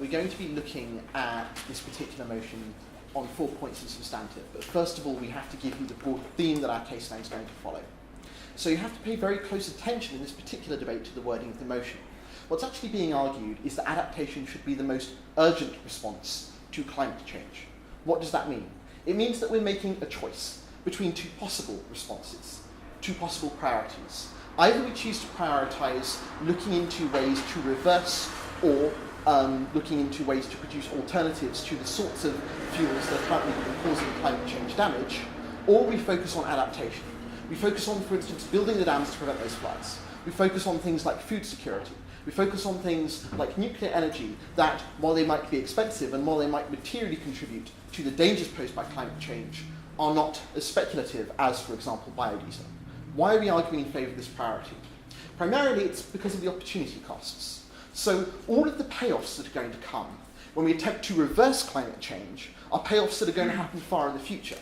we're going to be looking at this particular motion on 4 points of substantive. But first of all, we have to give you the broad theme that our case study is going to follow. So you have to pay very close attention in this particular debate to the wording of the motion. What's actually being argued is that adaptation should be the most urgent response to climate change. What does that mean? It means that we're making a choice between two possible responses, two possible priorities. Either we choose to prioritize looking into ways to reverse or looking into ways to produce alternatives to the sorts of fuels that are currently causing climate change damage, or we focus on adaptation. We focus on, for instance, building the dams to prevent those floods. We focus on things like food security. We focus on things like nuclear energy that, while they might be expensive and while they might materially contribute to the dangers posed by climate change, are not as speculative as, for example, biodiesel. Why are we arguing in favour of this priority? Primarily, it's because of the opportunity costs. So all of the payoffs that are going to come when we attempt to reverse climate change are payoffs that are going to happen far in the future.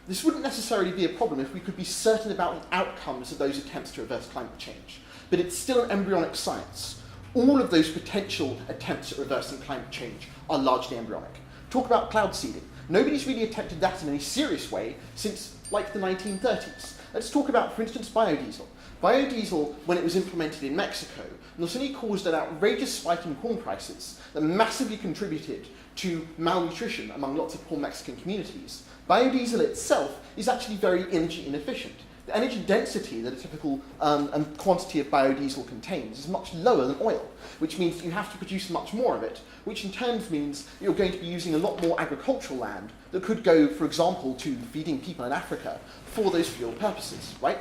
This wouldn't necessarily be a problem if we could be certain about the outcomes of those attempts to reverse climate change. But it's still an embryonic science. All of those potential attempts at reversing climate change are largely embryonic. Talk about cloud seeding. Nobody's really attempted that in any serious way since, like, the 1930s. Let's talk about, for instance, biodiesel. Biodiesel, when it was implemented in Mexico, not only caused an outrageous spike in corn prices that massively contributed to malnutrition among lots of poor Mexican communities, biodiesel itself is actually very energy inefficient. The energy density that a typical and quantity of biodiesel contains is much lower than oil, which means that you have to produce much more of it, which in turn means you're going to be using a lot more agricultural land that could go, for example, to feeding people in Africa for those fuel purposes, right?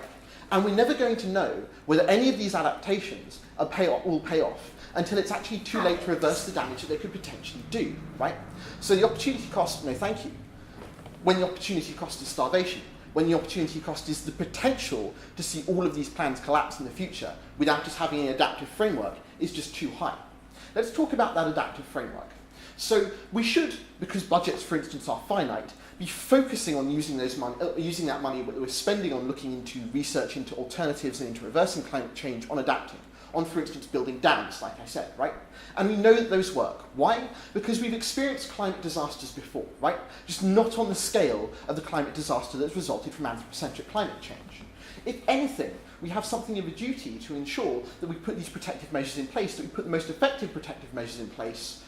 And we're never going to know whether any of these adaptations will pay off until it's actually too late to reverse the damage that they could potentially do, right? So the opportunity cost, no thank you. When the opportunity cost is starvation, when the opportunity cost is the potential to see all of these plans collapse in the future without just having an adaptive framework, is just too high. Let's talk about that adaptive framework. So we should, because budgets, for instance, are finite, be focusing on using that money that we're spending on looking into research into alternatives and into reversing climate change on adapting, on, for instance, building dams, like I said, right? And we know that those work. Why? Because we've experienced climate disasters before, right? Just not on the scale of the climate disaster that's resulted from anthropocentric climate change. If anything, we have something of a duty to ensure that we put these protective measures in place, that we put the most effective protective measures in place,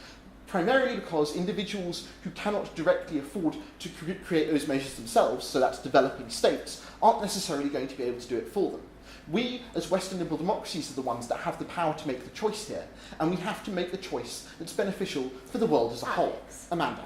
primarily because individuals who cannot directly afford to create those measures themselves, so that's developing states, aren't necessarily going to be able to do it for them. We, as Western liberal democracies, are the ones that have the power to make the choice here, and we have to make the choice that's beneficial for the world as a whole. Amanda.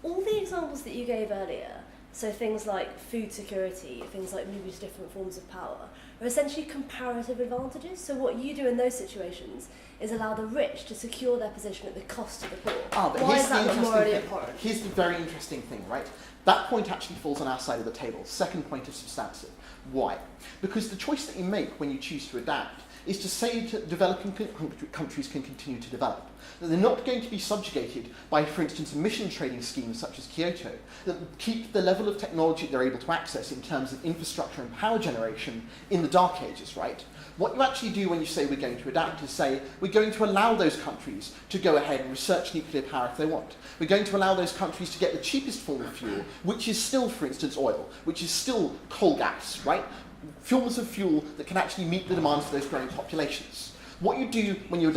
All the examples that you gave earlier, so things like food security, things like moving to different forms of power, are essentially comparative advantages. So what you do in those situations is allow the rich to secure their position at the cost of the poor. Why is that not morally abhorrent? Here's the very interesting thing, right? That point actually falls on our side of the table. Second point of substantive. Why? Because the choice that you make when you choose to adapt is to say that developing countries can continue to develop. That they're not going to be subjugated by, for instance, emission trading schemes such as Kyoto, that keep the level of technology they're able to access in terms of infrastructure and power generation in the dark ages, right? What you actually do when you say we're going to adapt is say we're going to allow those countries to go ahead and research nuclear power if they want. We're going to allow those countries to get the cheapest form of fuel, which is still, for instance, oil, which is still coal gas, right? Forms of fuel that can actually meet the demands of those growing populations. What you do when you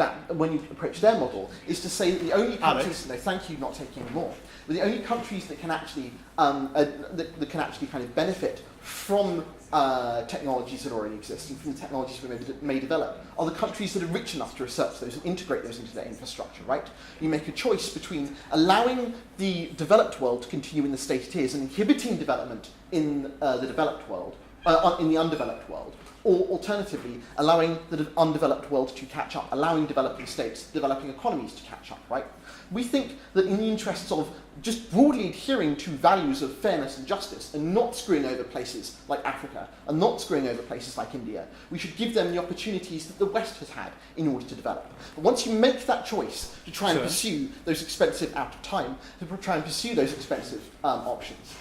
approach their model is to say that the only countries, no, thank you, not taking any more, but the only countries that can actually kind of benefit from technologies that already exist and from the technologies we may develop are the countries that are rich enough to research those and integrate those into their infrastructure, right? You make a choice between allowing the developed world to continue in the state it is and inhibiting development in the developed world, in the undeveloped world, or alternatively, allowing the undeveloped world to catch up, allowing developing states, developing economies to catch up, right? We think that in the interests of just broadly adhering to values of fairness and justice and not screwing over places like Africa and not screwing over places like India, we should give them the opportunities that the West has had in order to develop. But once you make that choice to try and pursue those expensive options,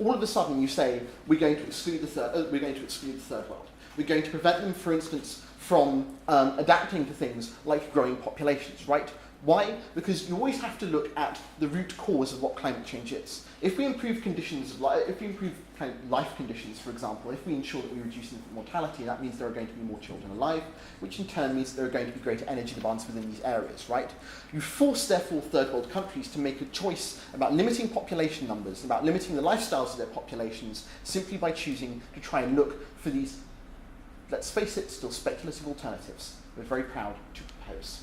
all of a sudden you say we're going to exclude the third world. We're going to prevent them, for instance, from adapting to things like growing populations, right? Why? Because you always have to look at the root cause of what climate change is. If we improve conditions, if we improve kind of life conditions, for example, if we ensure that we reduce infant mortality, that means there are going to be more children alive, which in turn means there are going to be greater energy demands within these areas, right? You force, therefore, third world countries to make a choice about limiting population numbers, about limiting the lifestyles of their populations, simply by choosing to try and look for these, let's face it, still speculative alternatives we're very proud to propose.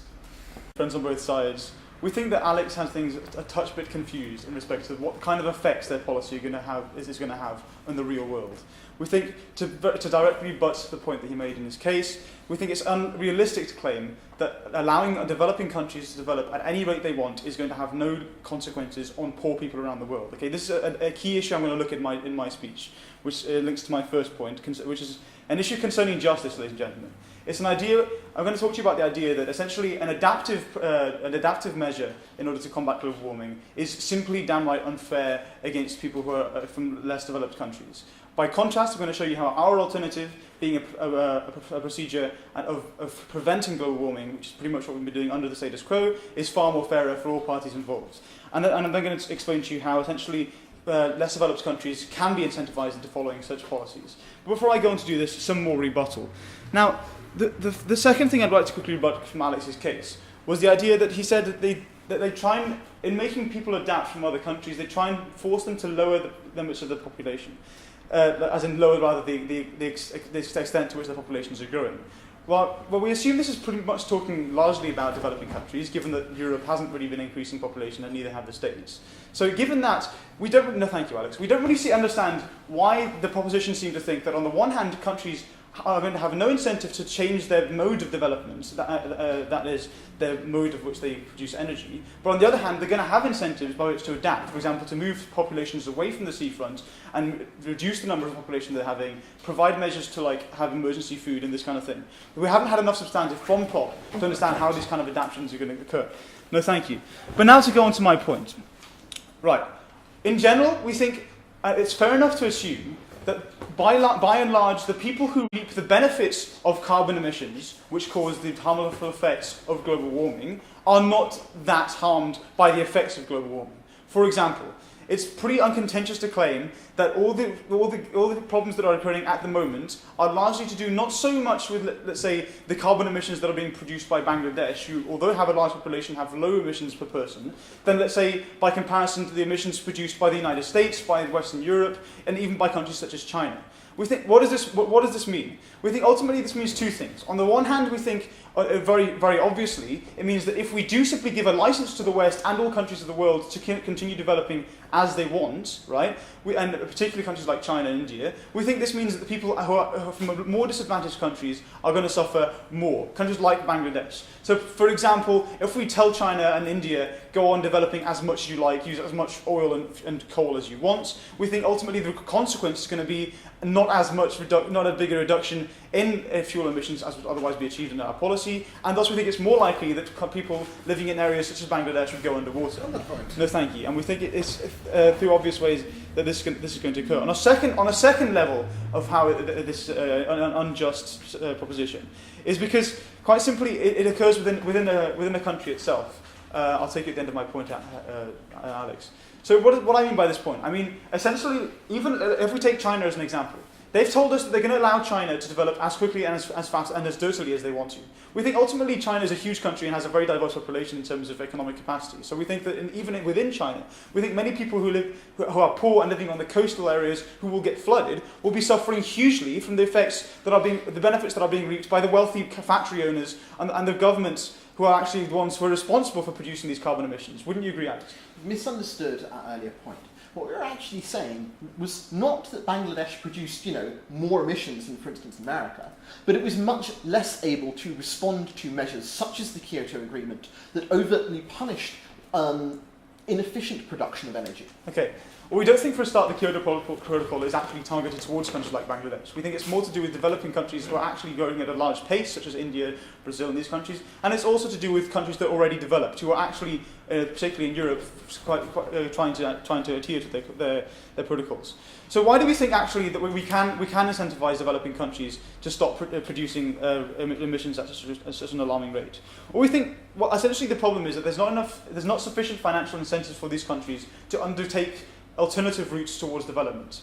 Friends on both sides, we think that Alex has things a touch bit confused in respect to what kind of effects their policy is going to have on the real world. We think, to directly butt the point that he made in his case, we think it's unrealistic to claim that allowing developing countries to develop at any rate they want is going to have no consequences on poor people around the world. Okay, this is a key issue I'm going to look at in my speech, which links to my first point, which is an issue concerning justice, ladies and gentlemen. It's an idea, I'm going to talk to you about the idea that essentially an adaptive measure in order to combat global warming is simply downright unfair against people who are from less developed countries. By contrast, I'm going to show you how our alternative, being a procedure of preventing global warming, which is pretty much what we've been doing under the status quo, is far more fairer for all parties involved. And I'm then going to explain to you how essentially less developed countries can be incentivized into following such policies. But before I go on to do this, some more rebuttal. Now, the second thing I'd like to quickly rebut from Alex's case was the idea that he said that they try and, in making people adapt from other countries, they try and force them to lower the limits of the population, as in lower rather the extent to which the populations are growing. Well, we assume this is pretty much talking largely about developing countries, given that Europe hasn't really been increasing population and neither have the States. So given that, thank you, Alex. We don't really understand why the proposition seems to think that on the one hand, countries are going to have no incentive to change their mode of development, that is, their mode of which they produce energy. But on the other hand, they're going to have incentives by which to adapt, for example, to move populations away from the seafront and reduce the number of population they're having, provide measures to have emergency food and this kind of thing. But we haven't had enough substantive from PLOP to understand how these kind of adaptations are going to occur. No, thank you. But now to go on to my point. Right. In general, we think it's fair enough to assume that by and large, the people who reap the benefits of carbon emissions, which cause the harmful effects of global warming, are not that harmed by the effects of global warming. For example, it's pretty uncontentious to claim that all the problems that are occurring at the moment are largely to do not so much with, let's say, the carbon emissions that are being produced by Bangladesh, who, although have a large population, have low emissions per person, than, let's say, by comparison to the emissions produced by the United States, by Western Europe, and even by countries such as China. We think, what does this mean? We think ultimately this means two things. On the one hand, we think very, very obviously, it means that if we do simply give a license to the West and all countries of the world to continue developing as they want, right, and particularly countries like China and India, we think this means that the people who are from more disadvantaged countries are going to suffer more, countries like Bangladesh. So, for example, if we tell China and India, go on developing as much as you like, use as much oil and coal as you want, we think ultimately the consequence is going to be not a bigger reduction in fuel emissions as would otherwise be achieved in our policy, and thus we think it's more likely that people living in areas such as Bangladesh would go underwater. No, thank you. And we think it's through obvious ways that this is going to occur. On a second level of how this an unjust proposition is because quite simply it occurs within a country itself. I'll take you at the end of my point, Alex. So what I mean by this point, I mean essentially, even if we take China as an example, they've told us that they're going to allow China to develop as quickly and as fast and as dirtily as they want to. We think ultimately China is a huge country and has a very diverse population in terms of economic capacity. So we think that even within China, we think many people who are poor and living on the coastal areas who will get flooded will be suffering hugely from the benefits that are being reaped by the wealthy factory owners and the governments who are actually the ones who are responsible for producing these carbon emissions. Wouldn't you agree, Alex? Misunderstood our earlier point. What we were actually saying was not that Bangladesh produced, more emissions than, for instance, America, but it was much less able to respond to measures such as the Kyoto Agreement that overtly punished inefficient production of energy. Okay. Or we don't think for a start the Kyoto Protocol is actually targeted towards countries like Bangladesh. We think it's more to do with developing countries who are actually growing at a large pace, such as India, Brazil, and these countries. And it's also to do with countries that are already developed, who are actually, particularly in Europe, trying to adhere to their protocols. So why do we think actually that we can incentivize developing countries to stop producing emissions at such an alarming rate? Well, we think essentially the problem is that there's not sufficient financial incentives for these countries to undertake alternative routes towards development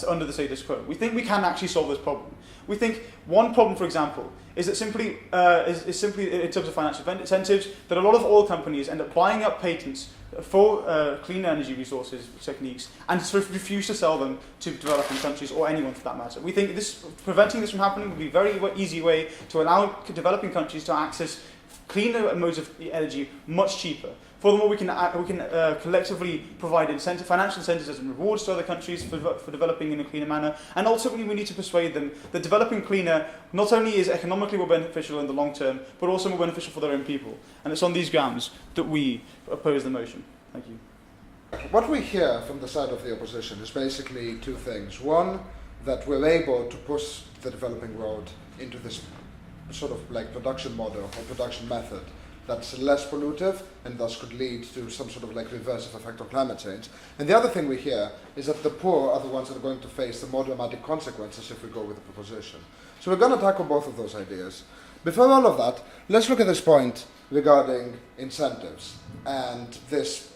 under the status quo. We think we can actually solve this problem. We think one problem, for example, is that simply in terms of financial incentives, that a lot of oil companies end up buying up patents for clean energy resources techniques and sort of refuse to sell them to developing countries or anyone for that matter. We think preventing this from happening would be a very easy way to allow developing countries to access cleaner modes of energy much cheaper. Furthermore, we can collectively provide financial incentives and rewards to other countries for developing in a cleaner manner. And ultimately, we need to persuade them that developing cleaner not only is economically more beneficial in the long term, but also more beneficial for their own people. And it's on these grounds that we oppose the motion. Thank you. What we hear from the side of the opposition is basically two things. One, that we're able to push the developing world into this sort of like production model or production method that's less pollutive and thus could lead to some sort of like reversive effect on climate change. And the other thing we hear is that the poor are the ones that are going to face the more dramatic consequences if we go with the proposition. So we're going to tackle both of those ideas. Before all of that, let's look at this point regarding incentives and this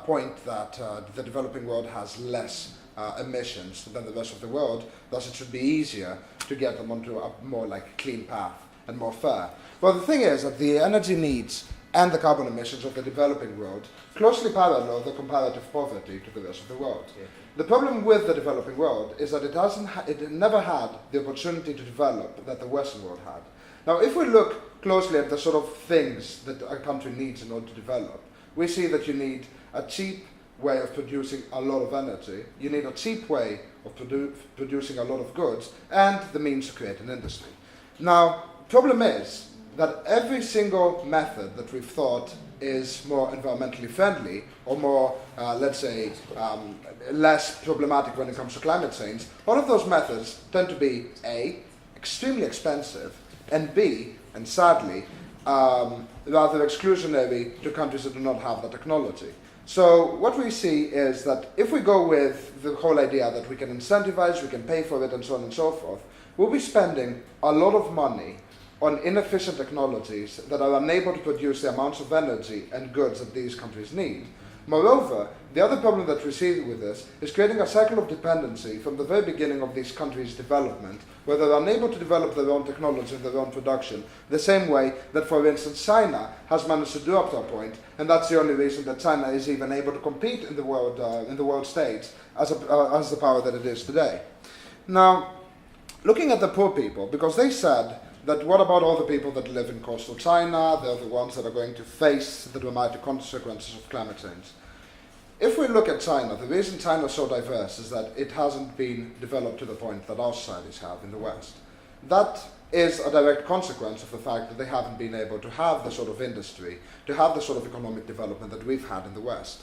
point that the developing world has less emissions than the rest of the world, thus it should be easier to get them onto a more like clean path and more fair. Well, the thing is that the energy needs and the carbon emissions of the developing world closely parallel the comparative poverty to the rest of the world. Yeah. The problem with the developing world is that it never had the opportunity to develop that the Western world had. Now, if we look closely at the sort of things that a country needs in order to develop, we see that you need a cheap way of producing a lot of energy, you need a cheap way of producing a lot of goods, and the means to create an industry. Now, problem is that every single method that we've thought is more environmentally friendly or more, less problematic when it comes to climate change, all of those methods tend to be A, extremely expensive, and B, and sadly, rather exclusionary to countries that do not have the technology. So what we see is that if we go with the whole idea that we can incentivize, we can pay for it, and so on and so forth, we'll be spending a lot of money on inefficient technologies that are unable to produce the amounts of energy and goods that these countries need. Moreover, the other problem that we see with this is creating a cycle of dependency from the very beginning of these countries' development, where they're unable to develop their own technology and their own production, the same way that, for instance, China has managed to do up to a point, and that's the only reason that China is even able to compete in the world stage as the power that it is today. Now, looking at the poor people, because they said that what about all the people that live in coastal China? They're the ones that are going to face the dramatic consequences of climate change. If we look at China, the reason China is so diverse is that it hasn't been developed to the point that our societies have in the West. That is a direct consequence of the fact that they haven't been able to have the sort of industry, to have the sort of economic development that we've had in the West.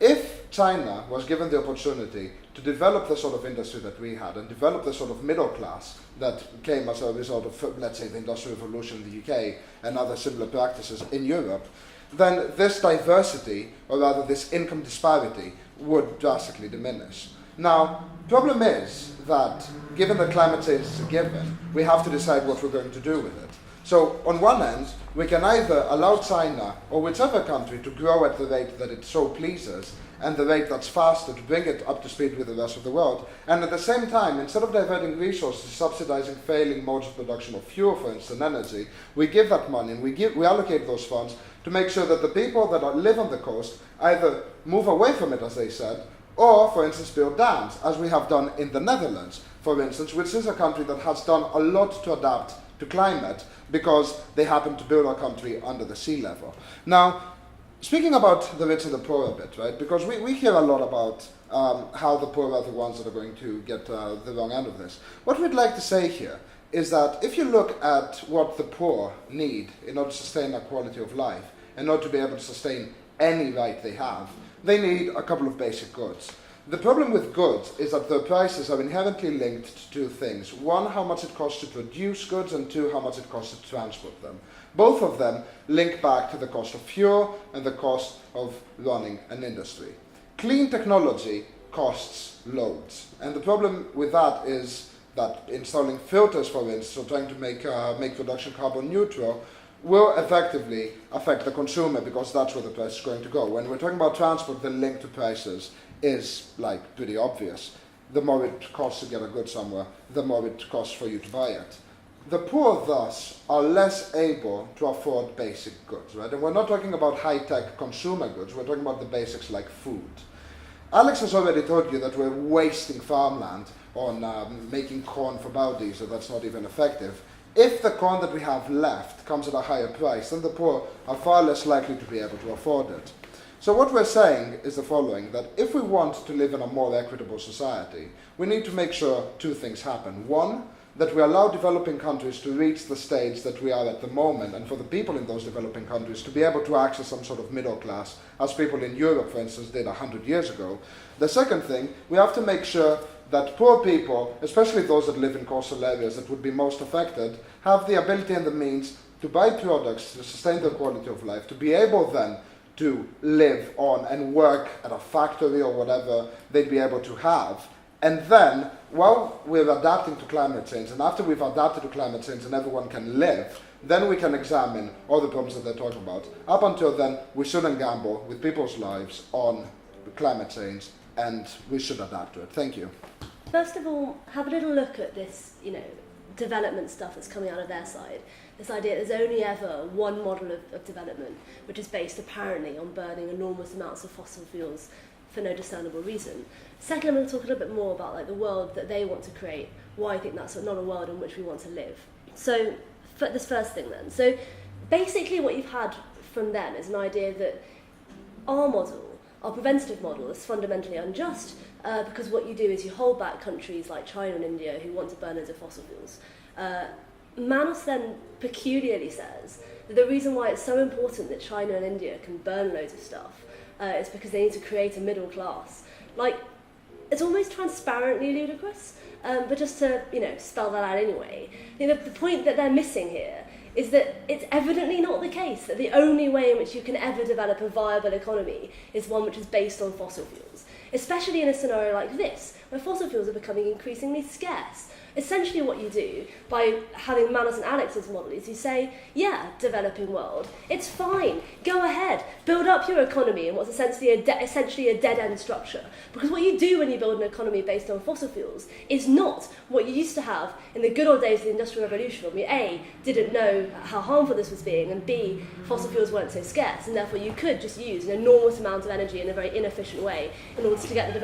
If China was given the opportunity to develop the sort of industry that we had and develop the sort of middle class that came as a result of, let's say, the Industrial Revolution in the UK and other similar practices in Europe, then this diversity, or rather this income disparity, would drastically diminish. Now, problem is that, given that climate change is a given, we have to decide what we're going to do with it. So, on one end, we can either allow China, or whichever country, to grow at the rate that it so pleases, and the rate that's faster to bring it up to speed with the rest of the world, and at the same time, instead of diverting resources, subsidizing failing modes of production of fuel, for instance, energy, we give that money, and we allocate those funds to make sure that the people that live on the coast either move away from it, as they said, or, for instance, build dams, as we have done in the Netherlands, for instance, which is a country that has done a lot to adapt to climate because they happen to build our country under the sea level. Now, speaking about the rich and the poor a bit, right, because we hear a lot about how the poor are the ones that are going to get the wrong end of this. What we'd like to say here is that if you look at what the poor need in order to sustain a quality of life, in order to be able to sustain any right they have, they need a couple of basic goods. The problem with goods is that their prices are inherently linked to two things. One, how much it costs to produce goods, and two, how much it costs to transport them. Both of them link back to the cost of fuel and the cost of running an industry. Clean technology costs loads, and the problem with that is that installing filters, for instance, or trying to make production carbon neutral, will effectively affect the consumer, because that's where the price is going to go. When we're talking about transport, the link to prices is like pretty obvious. The more it costs to get a good somewhere, the more it costs for you to buy it. The poor, thus, are less able to afford basic goods, right? And we're not talking about high-tech consumer goods, we're talking about the basics like food. Alex has already told you that we're wasting farmland on making corn for biodiesel. That's not even effective. If the corn that we have left comes at a higher price, then the poor are far less likely to be able to afford it. So what we're saying is the following, that if we want to live in a more equitable society, we need to make sure two things happen. One, that we allow developing countries to reach the stage that we are at the moment, and for the people in those developing countries to be able to access some sort of middle class, as people in Europe, for instance, did 100 years ago. The second thing, we have to make sure that poor people, especially those that live in coastal areas that would be most affected, have the ability and the means to buy products to sustain their quality of life, to be able then to live on and work at a factory or whatever they'd be able to have. And then, while we're adapting to climate change, and after we've adapted to climate change and everyone can live, then we can examine all the problems that they're talking about. Up until then, we shouldn't gamble with people's lives on climate change, and we should adapt to it. Thank you. First of all, have a little look at this, development stuff that's coming out of their side. This idea that there's only ever one model of development, which is based apparently on burning enormous amounts of fossil fuels for no discernible reason. Second, I'm going to talk a little bit more about the world that they want to create, why I think that's not a world in which we want to live. So, for this first thing then. So, basically what you've had from them is an idea that our model, our preventative model, is fundamentally unjust, because what you do is you hold back countries like China and India who want to burn loads of fossil fuels. Manos then peculiarly says that the reason why it's so important that China and India can burn loads of stuff is because they need to create a middle class. It's almost transparently ludicrous, but just to spell that out anyway. The point that they're missing here is that it's evidently not the case that the only way in which you can ever develop a viable economy is one which is based on fossil fuels, especially in a scenario like this, where fossil fuels are becoming increasingly scarce. Essentially what you do by having Manos and Alex's model is you say, yeah, developing world, it's fine, go ahead, build up your economy in what's essentially a dead-end structure. Because what you do when you build an economy based on fossil fuels is not what you used to have in the good old days of the Industrial Revolution, when we A, didn't know how harmful this was being, and B, fossil fuels weren't so scarce, and therefore you could just use an enormous amount of energy in a very inefficient way in order to get the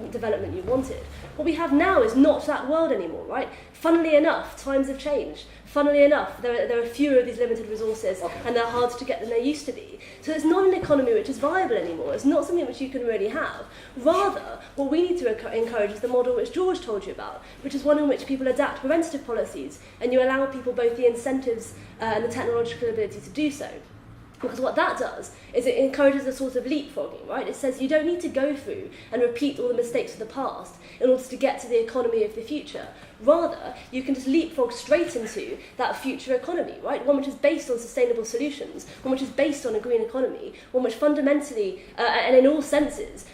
development you wanted. What we have now is not that world anymore, right? Funnily enough, times have changed. Funnily enough, there are fewer of these limited resources, and they're harder to get than they used to be. So it's not an economy which is viable anymore. It's not something which you can really have. Rather, what we need to encourage is the model which George told you about, which is one in which people adapt preventative policies, and you allow people both the incentives and the technological ability to do so. Because what that does is it encourages a sort of leapfrogging, right? It says you don't need to go through and repeat all the mistakes of the past in order to get to the economy of the future. Rather, you can just leapfrog straight into that future economy, right? One which is based on sustainable solutions, one which is based on a green economy, one which fundamentally, and in all senses,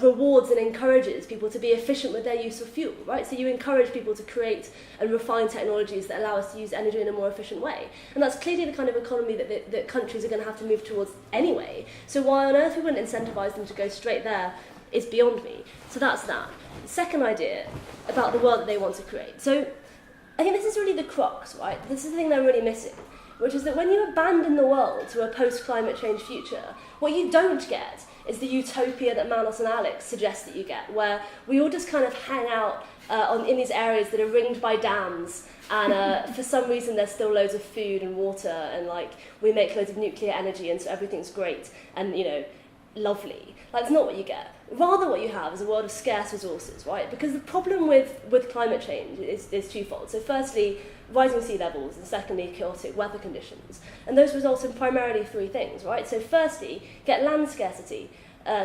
rewards and encourages people to be efficient with their use of fuel, right? So you encourage people to create and refine technologies that allow us to use energy in a more efficient way. And that's clearly the kind of economy that countries are going to have to move towards anyway. So why on earth we wouldn't incentivise them to go straight there is beyond me. So that's that. Second idea about the world that they want to create. So I think this is really the crux, right? This is the thing they're really missing, which is that when you abandon the world to a post-climate change future, what you don't get is the utopia that Manos and Alex suggest that you get, where we all just kind of hang out in these areas that are ringed by dams, and for some reason there's still loads of food and water, and we make loads of nuclear energy, and so everything's great and lovely. That's not what you get. Rather, what you have is a world of scarce resources, right? Because the problem with climate change is twofold. So firstly, rising sea levels, and secondly, chaotic weather conditions. And those result in primarily three things, right? So firstly, get land scarcity.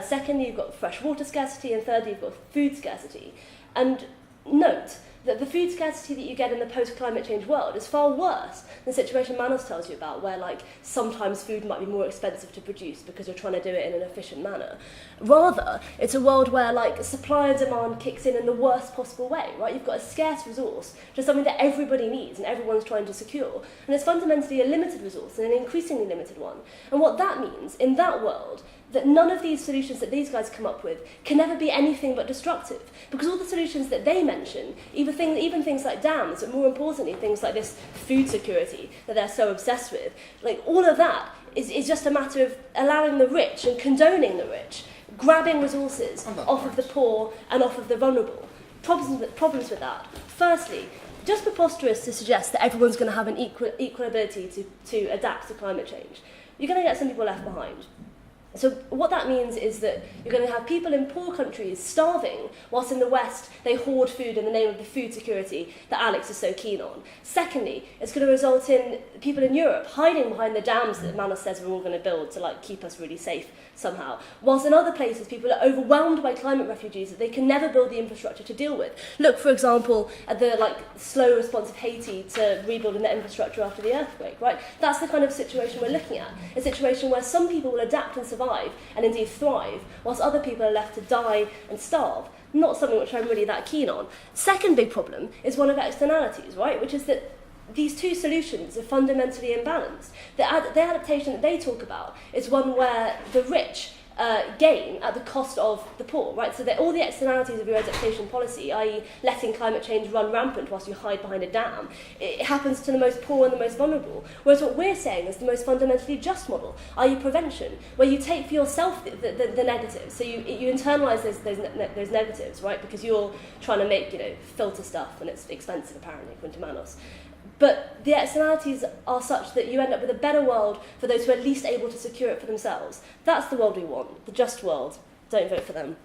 Secondly, you've got fresh water scarcity, and thirdly, you've got food scarcity. And note that the food scarcity that you get in the post-climate change world is far worse than the situation Manos tells you about, where like sometimes food might be more expensive to produce because you're trying to do it in an efficient manner. Rather, it's a world where like supply and demand kicks in the worst possible way, right? You've got a scarce resource, just something that everybody needs and everyone's trying to secure. And it's fundamentally a limited resource and an increasingly limited one. And what that means in that world, that none of these solutions that these guys come up with can never be anything but destructive. Because all the solutions that they mention, even things like dams, but more importantly, things like this food security that they're so obsessed with, like all of that is just a matter of allowing the rich and condoning the rich, grabbing resources off of the poor and off of the vulnerable. Problems with that. Firstly, just preposterous to suggest that everyone's going to have an equal ability to adapt to climate change. You're going to get some people left behind. So what that means is that you're going to have people in poor countries starving, whilst in the West they hoard food in the name of the food security that Alex is so keen on. Secondly, it's going to result in people in Europe hiding behind the dams that Manos says we're all going to build to like keep us really safe somehow. Whilst in other places people are overwhelmed by climate refugees that they can never build the infrastructure to deal with. Look, for example, at the like slow response of Haiti to rebuilding their infrastructure after the earthquake, right? That's the kind of situation we're looking at. A situation where some people will adapt and survive and indeed thrive, whilst other people are left to die and starve. Not something which I'm really that keen on. Second big problem is one of externalities, right? Which is that these two solutions are fundamentally imbalanced. The adaptation that they talk about is one where the rich gain at the cost of the poor, right? So that all the externalities of your adaptation policy, i.e. letting climate change run rampant whilst you hide behind a dam, it happens to the most poor and the most vulnerable. Whereas what we're saying is the most fundamentally just model, i.e. prevention, where you take for yourself the negatives. So you internalise those negatives, right? Because you're trying to make, filter stuff and it's expensive apparently, according to Manos. But the externalities are such that you end up with a better world for those who are least able to secure it for themselves. That's the world we want, the just world. Don't vote for them.